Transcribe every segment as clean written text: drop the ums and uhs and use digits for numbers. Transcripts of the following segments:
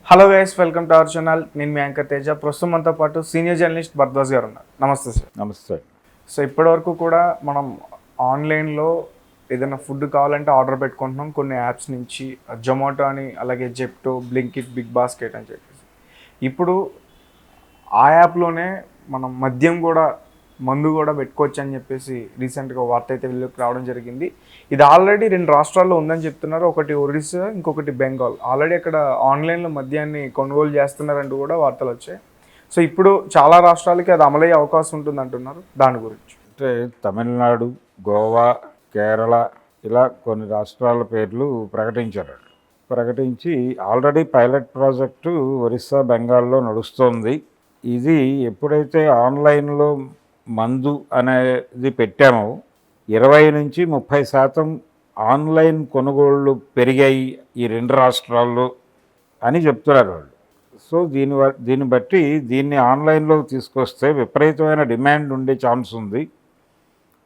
Hello guys, welcome to our channel. నేను మీ anchor Teja. ప్రస్తుతం మనతో పాటు సీనియర్ జర్నలిస్ట్ భరద్వాజ్ గారు ఉన్నారు. నమస్తే సార్. నమస్తే. సో ఇప్పటివరకు కూడా మనం ఆన్లైన్లో ఏదైనా ఫుడ్ కావాలంటే ఆర్డర్ పెట్టుకుంటున్నాం కొన్ని యాప్స్ నుంచి, జొమాటో అని, అలాగే జెప్టో, బ్లింకిట్, బిగ్ బాస్కెట్ అని చెప్పేసి. ఇప్పుడు ఆ యాప్లోనే మనం మద్యం కూడా, మందు కూడా పెట్టుకోవచ్చు అని చెప్పేసి రీసెంట్గా వార్త అయితే వీళ్ళకి రావడం జరిగింది. ఇది ఆల్రెడీ 2 రాష్ట్రాల్లో ఉందని చెప్తున్నారు. ఒకటి ఒరిస్సా, ఇంకొకటి బెంగాల్. ఆల్రెడీ అక్కడ ఆన్లైన్లో మద్యాన్ని కొనుగోలు చేస్తున్నారంటూ కూడా వార్తలు వచ్చాయి. సో ఇప్పుడు చాలా రాష్ట్రాలకి అది అమలయ్యే అవకాశం ఉంటుంది అంటున్నారు. దాని గురించి అంటే తమిళనాడు, గోవా, కేరళ ఇలా కొన్ని రాష్ట్రాల పేర్లు ప్రకటించారు. ప్రకటించి ఆల్రెడీ పైలట్ ప్రాజెక్టు ఒరిస్సా, బెంగాల్లో నడుస్తోంది. ఇది ఎప్పుడైతే ఆన్లైన్లో మందు అనేది పెట్టామో 20 నుంచి 30% ఆన్లైన్ కొనుగోళ్లు పెరిగాయి ఈ 2 రాష్ట్రాల్లో అని చెప్తున్నారు వాళ్ళు. సో దీన్ని బట్టి దీన్ని ఆన్లైన్లో తీసుకొస్తే విపరీతమైన డిమాండ్ ఉండే ఛాన్స్ ఉంది.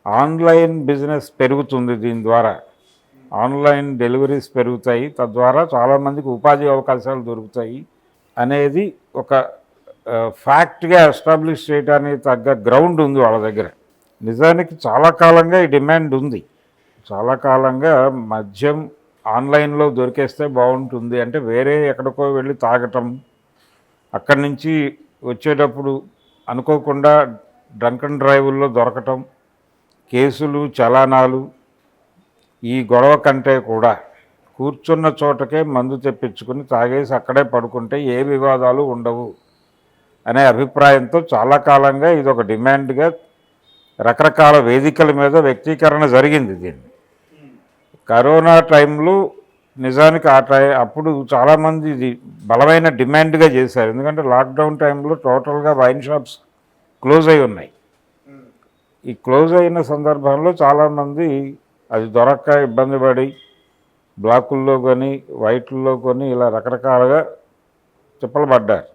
ఆన్లైన్ బిజినెస్ పెరుగుతుంది. దీని ద్వారా ఆన్లైన్ డెలివరీస్ పెరుగుతాయి. తద్వారా చాలామందికి ఉపాధి అవకాశాలు దొరుకుతాయి అనేది ఒక ఫ్యాక్ట్గా ఎస్టాబ్లిష్ చేయడానికి తగ్గ గ్రౌండ్ ఉంది వాళ్ళ దగ్గర. నిజానికి చాలా కాలంగా ఈ డిమాండ్ ఉంది. చాలా కాలంగా మద్యం ఆన్లైన్లో దొరికేస్తే బాగుంటుంది అంటే వేరే ఎక్కడికో వెళ్ళి తాగటం, అక్కడి నుంచి వచ్చేటప్పుడు అనుకోకుండా డ్రంక్ అండ్ డ్రైవుల్లో దొరకటం, కేసులు, చలానాలు, ఈ గొడవ కంటే కూడా కూర్చున్న చోటకే మందు తెప్పించుకుని తాగేసి అక్కడే పడుకుంటే ఏ వివాదాలు ఉండవు అనే అభిప్రాయంతో చాలా కాలంగా ఇది ఒక డిమాండ్గా రకరకాల వేదికల మీద వ్యక్తీకరణ జరిగింది. దీన్ని కరోనా టైంలో నిజానికి అప్పుడు చాలామంది ఇది బలమైన డిమాండ్గా చేశారు. ఎందుకంటే లాక్డౌన్ టైంలో టోటల్గా వైన్ షాప్స్ క్లోజ్ అయి ఉన్నాయి. ఈ క్లోజ్ అయిన సందర్భంలో చాలామంది అది దొరక్క ఇబ్బంది పడి బ్లాకుల్లో కొని, వైట్లో కొని ఇలా రకరకాలుగా తిప్పలు పడ్డారు.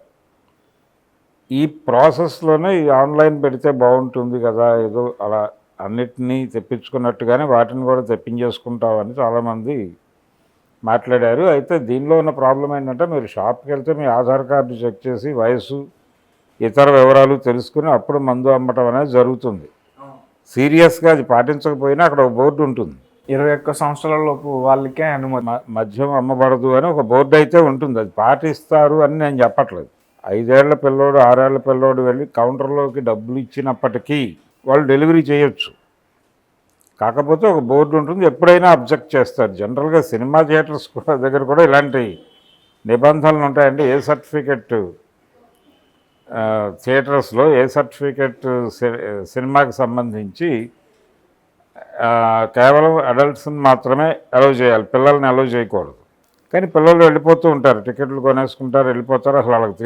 ఈ ప్రాసెస్లోనే ఈ ఆన్లైన్ పెడితే బాగుంటుంది కదా, ఏదో అలా అన్నిటినీ తెప్పించుకున్నట్టుగానే వాటిని కూడా తెప్పించేసుకుంటామని చాలామంది మాట్లాడారు. అయితే దీనిలో ఉన్న ప్రాబ్లం ఏంటంటే మీరు షాప్కి వెళ్తే మీ ఆధార్ కార్డు చెక్ చేసి వయసు, ఇతర వివరాలు తెలుసుకుని అప్పుడు మందు అమ్మటం అనేది జరుగుతుంది. సీరియస్గా అది పాటించకపోయినా అక్కడ ఒక బోర్డు ఉంటుంది. 21 సంవత్సరాల లోపు వాళ్ళకే అనుమతి, మద్యం అమ్మబడదు అని ఒక బోర్డు అయితే ఉంటుంది. అది పాటిస్తారు అని నేను చెప్పట్లేదు. 5 ఏళ్ల పిల్లోడు, 6 ఏళ్ల పిల్లోడు వెళ్ళి కౌంటర్లోకి డబ్బులు ఇచ్చినప్పటికీ వాళ్ళు డెలివరీ చేయొచ్చు. కాకపోతే ఒక బోర్డు ఉంటుంది, ఎప్పుడైనా అబ్జెక్ట్ చేస్తారు. జనరల్గా సినిమా థియేటర్స్ దగ్గర కూడా ఇలాంటి నిబంధనలు ఉంటాయండి. ఏ సర్టిఫికెట్ థియేటర్స్లో ఏ సర్టిఫికెట్ సినిమాకి సంబంధించి కేవలం అడల్ట్స్ని మాత్రమే అలౌ చేయాలి, పిల్లల్ని అలౌ చేయకూడదు. కానీ పిల్లలు వెళ్ళిపోతూ ఉంటారు, టికెట్లు కొనేసుకుంటారు, వెళ్ళిపోతారు. అసలు వాళ్ళకి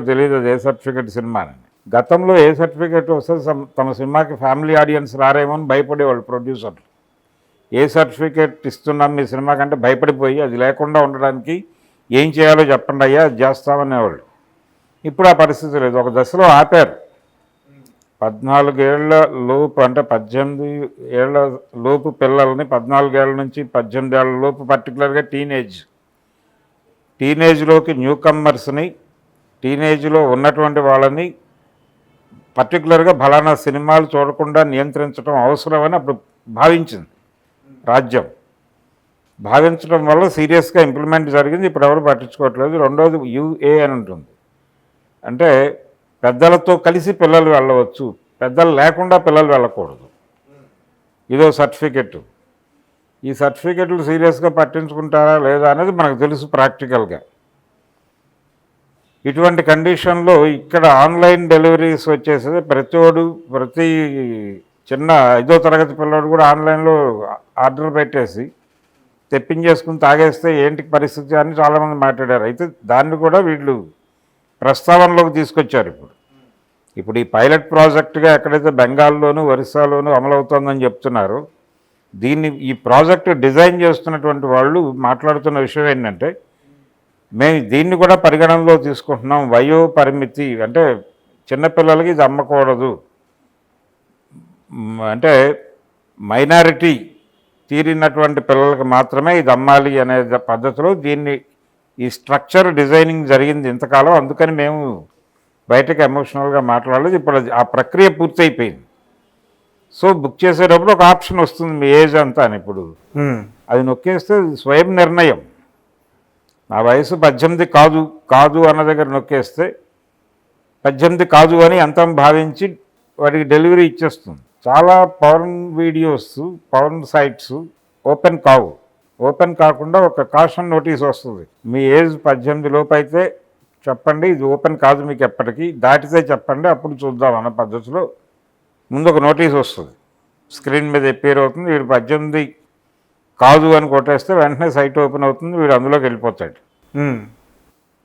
తెలియదు అది ఏ సర్టిఫికెట్ సినిమా అని. గతంలో ఏ సర్టిఫికెట్ వస్తే తమ సినిమాకి ఫ్యామిలీ ఆడియన్స్ రారేమో అని భయపడేవాళ్ళు ప్రొడ్యూసర్లు. ఏ సర్టిఫికెట్ ఇస్తున్నాం మీ సినిమా కంటే భయపడిపోయి అది లేకుండా ఉండడానికి ఏం చేయాలో చెప్పండి అయ్యా, అది చేస్తామనేవాళ్ళు. ఇప్పుడు ఆ పరిస్థితి లేదు. ఒక దశలో ఆపారు. 14 ఏళ్ల లోపు అంటే 18 ఏళ్ల లోపు పిల్లల్ని, 14 ఏళ్ల నుంచి 18 ఏళ్ల లోపు, పర్టికులర్గా టీనేజ్లోకి న్యూ కమ్మర్స్ని, టీనేజ్లో ఉన్నటువంటి వాళ్ళని పర్టికులర్గా ఫలానా సినిమాలు చూడకుండా నియంత్రించడం అవసరమని అప్పుడు భావించింది రాజ్యం. భావించడం వల్ల సీరియస్గా ఇంప్లిమెంట్ జరిగింది. ఇప్పుడు ఎవరు పట్టించుకోవట్లేదు. రెండోది యుఏ అని ఉంటుంది. అంటే పెద్దలతో కలిసి పిల్లలు వెళ్ళవచ్చు, పెద్దలు లేకుండా పిల్లలు వెళ్ళకూడదు. ఇదో సర్టిఫికెట్. ఈ సర్టిఫికెట్లు సీరియస్గా పట్టించుకుంటారా లేదా అనేది మనకు తెలుసు ప్రాక్టికల్గా. ఇటువంటి కండిషన్లో ఇక్కడ ఆన్లైన్ డెలివరీస్ వచ్చేసి ప్రతి చిన్న 5వ తరగతి పిల్లడు కూడా ఆన్లైన్లో ఆర్డర్ పెట్టేసి తెప్పించేసుకుని తాగేస్తే ఏంటి పరిస్థితి అని చాలామంది మాట్లాడారు. అయితే దాన్ని కూడా వీళ్ళు ప్రస్తావనలోకి తీసుకొచ్చారు. ఇప్పుడు ఈ పైలట్ ప్రాజెక్టుగా ఎక్కడైతే బెంగాల్లోనూ, ఒరిస్సాలోనూ అమలవుతోందని చెప్తున్నారు. ఈ ప్రాజెక్టు డిజైన్ చేస్తున్నటువంటి వాళ్ళు మాట్లాడుతున్న విషయం ఏంటంటే, మేము దీన్ని కూడా పరిగణనలో తీసుకుంటున్నాం. వయో పరిమితి అంటే చిన్నపిల్లలకి ఇది అమ్మకూడదు, అంటే మైనారిటీ తీరినటువంటి పిల్లలకు మాత్రమే ఇది అమ్మాలి అనే పద్ధతిలో దీన్ని ఈ స్ట్రక్చర్ డిజైనింగ్ జరిగింది ఇంతకాలం, అందుకని మేము బయటకు ఎమోషనల్గా మాట్లాడలేదు. ఇప్పుడు ఆ ప్రక్రియ పూర్తయిపోయింది. సో బుక్ చేసేటప్పుడు ఒక ఆప్షన్ వస్తుంది మీ ఏజ్ అంతా అని. ఇప్పుడు అది నొక్కేస్తే స్వయం నిర్ణయం. నా వయసు 18 కాదు అన్న దగ్గర నొక్కేస్తే 18 కాదు అని అంతం భావించి వాడికి డెలివరీ ఇచ్చేస్తుంది. చాలా porn videos, porn sites open కావు. ఓపెన్ కాకుండా ఒక కాషన్ నోటీస్ వస్తుంది, మీ ఏజ్ 18 లోపు అయితే చెప్పండి, ఇది ఓపెన్ కాదు మీకు ఎప్పటికీ, దాటితే చెప్పండి అప్పుడు చూద్దాం అన్న పద్ధతిలో ముందు ఒక నోటీస్ వస్తుంది, స్క్రీన్ మీద అపియర్ అవుతుంది. వీడు 18 కాదు అని కొట్టేస్తే వెంటనే సైట్ ఓపెన్ అవుతుంది, వీడు అందులోకి వెళ్ళిపోతాడు.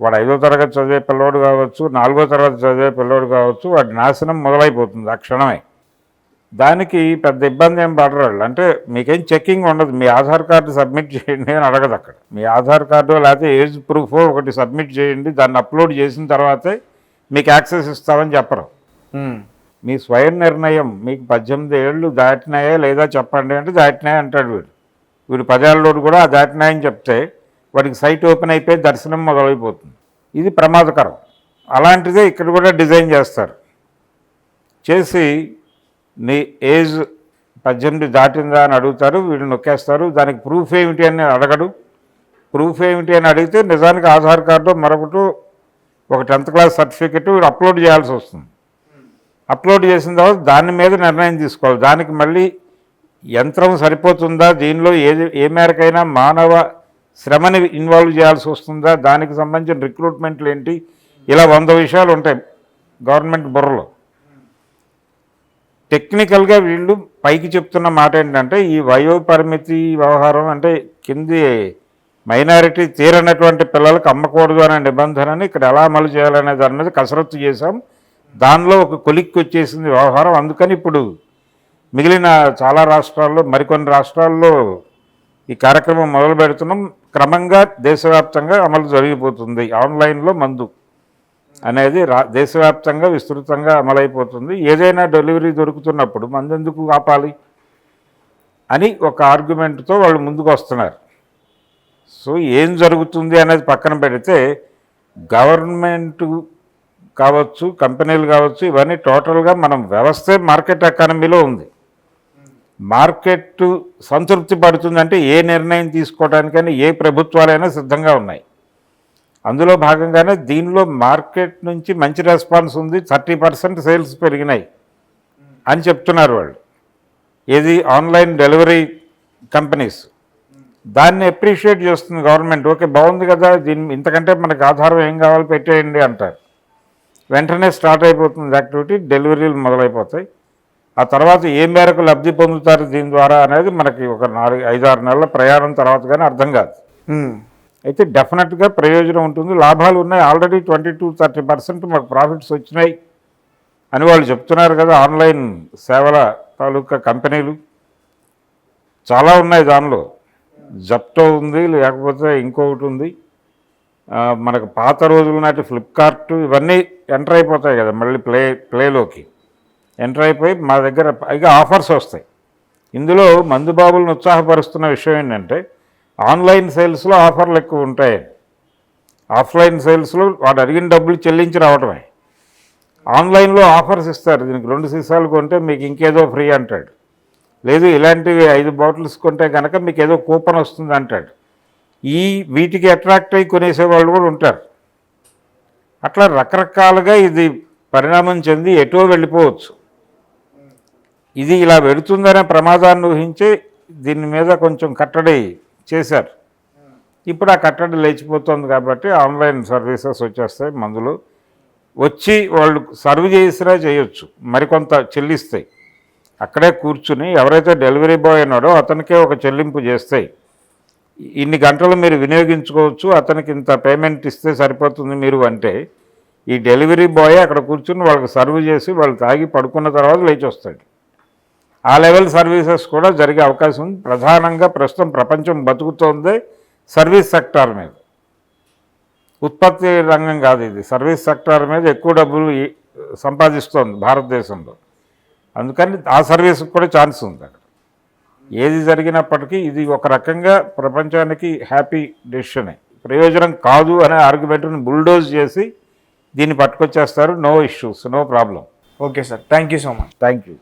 వాడు 5వ తరగతి చదివే పిల్లోడు కావచ్చు, 4వ తరగతి చదివే పిల్లోడు కావచ్చు, వాడి నాశనం మొదలైపోతుంది ఆ క్షణమే. దానికి పెద్ద ఇబ్బంది ఏం పడరాళ్ళు. అంటే మీకేం చెక్కింగ్ ఉండదు, మీ ఆధార్ కార్డు సబ్మిట్ చేయండి అని అడగదు అక్కడ. మీ ఆధార్ కార్డు లేకపోతే ఏజ్ ప్రూఫ్ ఒకటి సబ్మిట్ చేయండి, దాన్ని అప్లోడ్ చేసిన తర్వాతే మీకు యాక్సెస్ ఇస్తామని చెప్పరు. మీ స్వయం నిర్ణయం, మీకు 18 ఏళ్ళు దాటినాయా లేదా చెప్పండి అంటే దాటినాయా అంటాడు వీడు 10 ఏళ్ళలోడు కూడా దాటినాయని చెప్తే వాడికి సైట్ ఓపెన్ అయిపోయి దర్శనం మొదలైపోతుంది. ఇది ప్రమాదకరం. అలాంటిదే ఇక్కడ కూడా డిజైన్ చేస్తారు. చేసి నీ ఏజ్ 18 దాటిందా అని అడుగుతారు, వీడు నొక్కేస్తారు. దానికి ప్రూఫ్ ఏమిటి అని అడగడు. ప్రూఫ్ ఏమిటి అని అడిగితే నిజానికి ఆధార్ కార్డు మరొకటి ఒక 10th క్లాస్ సర్టిఫికెట్ వీడు అప్లోడ్ చేయాల్సి వస్తుంది. అప్లోడ్ చేసిన తర్వాత దాని మీద నిర్ణయం తీసుకోవాలి. దానికి మళ్ళీ యంత్రం సరిపోతుందా, దీనిలో ఏ మేరకైనా మానవ శ్రమని ఇన్వాల్వ్ చేయాల్సి వస్తుందా, దానికి సంబంధించిన రిక్రూట్మెంట్లు ఏంటి, ఇలా 100 విషయాలు ఉంటాయి గవర్నమెంట్ బుర్రలో. టెక్నికల్గా వీళ్ళు పైకి చెప్తున్న మాట ఏంటంటే ఈ వయోపరిమితి వ్యవహారం అంటే కింది మైనారిటీ తీరనటువంటి పిల్లలకు అమ్మకూడదు అనే నిబంధనని ఇక్కడ ఎలా అమలు చేయాలనే దాని మీద కసరత్తు చేశాం. దానిలో ఒక కొలిక్కి వచ్చేసింది వ్యవహారం. అందుకని ఇప్పుడు మిగిలిన చాలా రాష్ట్రాల్లో, మరికొన్ని రాష్ట్రాల్లో ఈ కార్యక్రమం మొదలు పెడుతున్నాం. క్రమంగా దేశవ్యాప్తంగా అమలు జరిగిపోతుంది. ఆన్లైన్లో మందు అనేది దేశవ్యాప్తంగా విస్తృతంగా అమలైపోతుంది. ఏదైనా డెలివరీ దొరుకుతున్నప్పుడు మందు ఎందుకు ఆపాలి అని ఒక ఆర్గ్యుమెంట్తో వాళ్ళు ముందుకు వస్తున్నారు. సో ఏం జరుగుతుంది అనేది పక్కన పెడితే గవర్నమెంట్ కావచ్చు, కంపెనీలు కావచ్చు, ఇవన్నీ టోటల్గా మనం వ్యవస్థే మార్కెట్ ఎకానమీలో ఉంది. మార్కెట్ సంతృప్తి పడుతుందంటే ఏ నిర్ణయం తీసుకోవడానికైనా ఏ ప్రభుత్వాలైనా సిద్ధంగా ఉన్నాయి. అందులో భాగంగానే దీనిలో మార్కెట్ నుంచి మంచి రెస్పాన్స్ ఉంది. 30% సేల్స్ పెరిగినాయి అని చెప్తున్నారు వాళ్ళు. ఏది ఆన్లైన్ డెలివరీ కంపెనీస్ దాన్ని అప్రిషియేట్ చేస్తుంది గవర్నమెంట్. ఓకే, బాగుంది కదా, దీన్ని ఇంతకంటే మనకు ఆధారం ఏం కావాలి పెట్టేయండి అంటారు. వెంటనే స్టార్ట్ అయిపోతుంది యాక్టివిటీ, డెలివరీలు మొదలైపోతాయి. ఆ తర్వాత ఏ మేరకు లబ్ధి పొందుతారు దీని ద్వారా అనేది మనకి ఒక 4-5-6 నెలల ప్రయాణం తర్వాత కానీ అర్థం కాదు. అయితే డెఫినెట్గా ప్రయోజనం ఉంటుంది, లాభాలు ఉన్నాయి. ఆల్రెడీ 20-30% మాకు ప్రాఫిట్స్ వచ్చినాయి అని వాళ్ళు చెప్తున్నారు కదా. ఆన్లైన్ సేవల తాలూకా కంపెనీలు చాలా ఉన్నాయి. దానిలో జప్టో ఉంది, లేకపోతే ఇంకొకటి ఉంది. మనకు పాత రోజుల నాటి ఫ్లిప్కార్ట్ ఇవన్నీ ఎంటర్ అయిపోతాయి కదా, మళ్ళీ ప్లేలోకి ఎంటర్ అయిపోయి మా దగ్గర పైగా ఆఫర్స్ వస్తాయి. ఇందులో మందుబాబులను ఉత్సాహపరుస్తున్న విషయం ఏంటంటే ఆన్లైన్ సేల్స్లో ఆఫర్లు ఎక్కువ ఉంటాయి. ఆఫ్లైన్ సేల్స్లో వాడు అడిగిన డబ్బులు చెల్లించి రావడమే. ఆన్లైన్లో ఆఫర్స్ ఇస్తారు, దీనికి 2 సీసాలు కొంటే మీకు ఇంకేదో ఫ్రీ అంటాడు, లేదు ఇలాంటివి 5 బాటిల్స్ కొంటే కనుక మీకు ఏదో కూపన్ వస్తుంది అంటాడు. వీటికి అట్రాక్ట్ అయ్యి కొనేసే వాళ్ళు కూడా ఉంటారు. అట్లా రకరకాలుగా ఇది పరిణామం చెంది ఎటో వెళ్ళిపోవచ్చు. ఇది ఇలా వెళుతుందనే ప్రమాదాన్ని ఊహించి దీని మీద కొంచెం కట్టడి చేశారు. ఇప్పుడు ఆ కట్టడి లేచిపోతుంది కాబట్టి ఆన్లైన్ సర్వీసెస్ వచ్చేస్తాయి. మందులు వచ్చి వాళ్ళు సర్వ్ చేసినా చేయొచ్చు, మరికొంత చెల్లిస్తాయి. అక్కడే కూర్చుని ఎవరైతే డెలివరీ బాయ్ ఉన్నాడో అతనికే ఒక చెల్లింపు చేస్తాయి. ఇన్ని గంటలు మీరు వినియోగించుకోవచ్చు, అతనికి ఇంత పేమెంట్ ఇస్తే సరిపోతుంది మీరు అంటే, ఈ డెలివరీ బాయ్ అక్కడ కూర్చుని వాళ్ళకి సర్వ్ చేసి వాళ్ళు తాగి పడుకున్న తర్వాత లేచి వస్తాడు. ఆ లెవెల్ సర్వీసెస్ కూడా జరిగే అవకాశం ఉంది. ప్రధానంగా ప్రస్తుతం ప్రపంచం బతుకుతోంది సర్వీస్ సెక్టార్ మీద, ఉత్పత్తి రంగం కాదు ఇది. సర్వీస్ సెక్టార్ మీద ఎక్కువ డబ్బులు సంపాదిస్తోంది భారతదేశంలో. అందుకని ఆ సర్వీస్కి కూడా ఛాన్స్ ఉంది అక్కడ. ఏది జరిగినప్పటికీ ఇది ఒక రకంగా ప్రపంచానికి హ్యాపీ డెసిషనే. ప్రయోజనం కాదు అనే ఆర్గ్యుమెంట్ని బుల్డోజ్ చేసి దీన్ని పట్టుకొచ్చేస్తారు. No issues, no problem. Okay sir, thank you so much. Thank you.